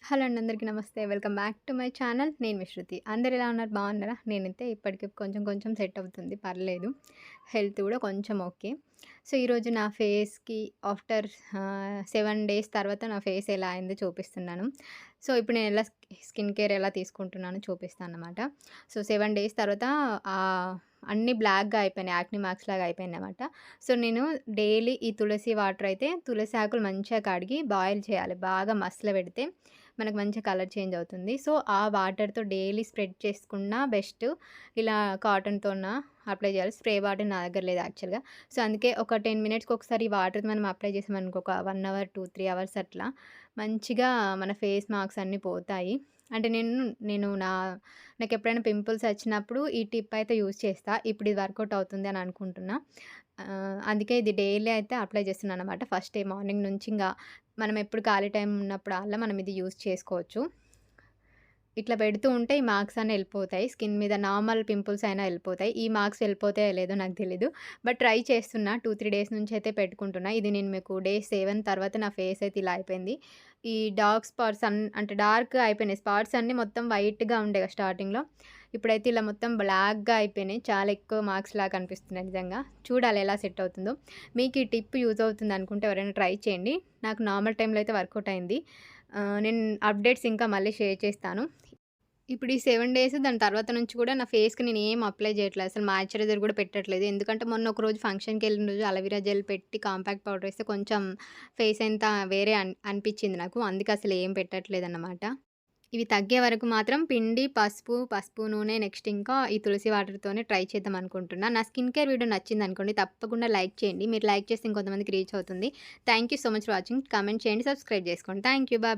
Hello అండి. అందరికీ నమస్తే. Welcome back to my channel. నేను మీ శృతి. అందరూ ఎలా ఉన్నారు? బాగున్నారా? నేనైతే ఇప్పటికి కొంచెం కొంచెం సెట్ అవుతుంది. పర్లేదు. హెల్త్ కూడా కొంచెం ఓకే. సో, ఈరోజు నా ఫేస్‌కి ఆఫ్టర్ 7 డేస్ తర్వాత నా ఫేస్ ఎలా అయిందో చూపిస్తున్నాను. సో, ఇప్పుడు నేను ఎలా స్కిన్ కేర్ ఎలా తీసుకుంటున్నానో చూపిస్తానన్నమాట. సో, 7 డేస్ తర్వాత అన్నీ బ్లాక్‌గా అయిపోయినాయి. యాక్ని మార్క్స్ లాగా అయిపోయిందన్నమాట. సో, నేను డైలీ ఈ తులసి వాటర్ అయితే తులసి ఆకులు మంచిగా కడిగి బాయిల్ చేయాలి. బాగా మసలబెడితే మనకు మంచి కలర్ చేంజ్ అవుతుంది. సో, ఆ వాటర్‌తో డైలీ స్ప్రెడ్ చేసుకున్నా బెస్ట్. ఇలా కాటన్‌తోన అప్లై చేయాలి. స్ప్రే బాటిల్ నా దగ్గర లేదు యాక్చువల్‌గా. సో, అందుకే ఒక 10 మినిట్స్‌కి ఒకసారి ఈ వాటర్ మనం అప్లై చేసామనుకో ఒక 1 అవర్, 2, 3 అవర్స్ అట్లా మంచిగా మన ఫేస్ మార్క్స్ అన్నీ పోతాయి. అంటే నేను నాకెప్పుడైనా పింపుల్స్ వచ్చినప్పుడు ఈ టిప్ అయితే యూజ్ చేస్తా. ఇప్పుడు ఇది వర్కౌట్ అవుతుంది అని అనుకుంటున్నా. అందుకే ఇది డైలీ అయితే అప్లై చేస్తున్నాననమాట. ఫస్ట్ డే మార్నింగ్ నుంచి మనం ఎప్పుడు ఖాళీ టైం ఉన్నప్పుడల్లా మనం ఇది యూజ్ చేసుకోవచ్చు. ఇట్లా పెడుతూ ఉంటే ఈ మార్క్స్ అన్నీ ఎళ్ళిపోతాయి. స్కిన్ మీద నార్మల్ పింపుల్స్ అయినా ఎళ్ళిపోతాయి. ఈ మార్క్స్ ఎళ్ళిపోతాయో లేదో నాకు తెలీదు. బట్ ట్రై చేస్తున్నా. 2, 3 డేస్ నుంచి అయితే పెట్టుకుంటున్నా. ఇది నేను మీకు డే 7 తర్వాత నా ఫేస్ అయితే ఇలా అయిపోయింది. ఈ డార్క్ స్పాట్స్ అంటే డార్క్‌గా అయిపోయినాయి. స్పాట్స్ అన్నీ మొత్తం వైట్‌గా ఉండేగా స్టార్టింగ్‌లో. ఇప్పుడైతే ఇలా మొత్తం బ్లాక్‌గా అయిపోయినాయి. చాలా ఎక్కువ మార్క్స్ లాగా కనిపిస్తున్నాయి నిజంగా. చూడాలి ఎలా సెట్ అవుతుందో. మీకు ఈ టిప్ యూజ్ అవుతుంది అనుకుంటే ఎవరైనా ట్రై చేయండి. నాకు నార్మల్ టైమ్‌లో అయితే వర్కౌట్ అయింది. నేను అప్డేట్స్ ఇంకా మళ్ళీ షేర్ చేస్తాను. ఇప్పుడు ఈ 7 డేస్ దాని తర్వాత నుంచి కూడా నా ఫేస్‌కి నేనేం అప్లై చేయట్లేదు. అసలు మాయిశ్చరైజర్ కూడా పెట్టట్లేదు. ఎందుకంటే మొన్న ఒకరోజు ఫంక్షన్‌కెళ్ళిన రోజు అలోవెరా జెల్ పెట్టి కాంపాక్ట్ పౌడర్ ఏస్తే కొంచెం ఫేస్ అంతా వేరే అనిపిచ్చింది నాకు. అందుకే అసలు ఏం పెట్టట్లేదన్నమాట. ఇవి తగ్గే వరకు మాత్రం పిండి, పసుపు నూనె నెక్స్ట్ ఇంకా ఈ తులసి వాటర్‌తోనే ట్రై చేద్దాం అనుకుంటున్నా. నా స్కిన్ కేర్ వీడియో నచ్చిందనుకోండి తప్పకుండా లైక్ చేయండి. మీరు లైక్ చేస్తే ఇంకొంతమందికి రీచ్ అవుతుంది. Thank you so much for watching. Comment చేయండి, సబ్స్క్రైబ్ చేసుకోండి. Thank you. బాయ్.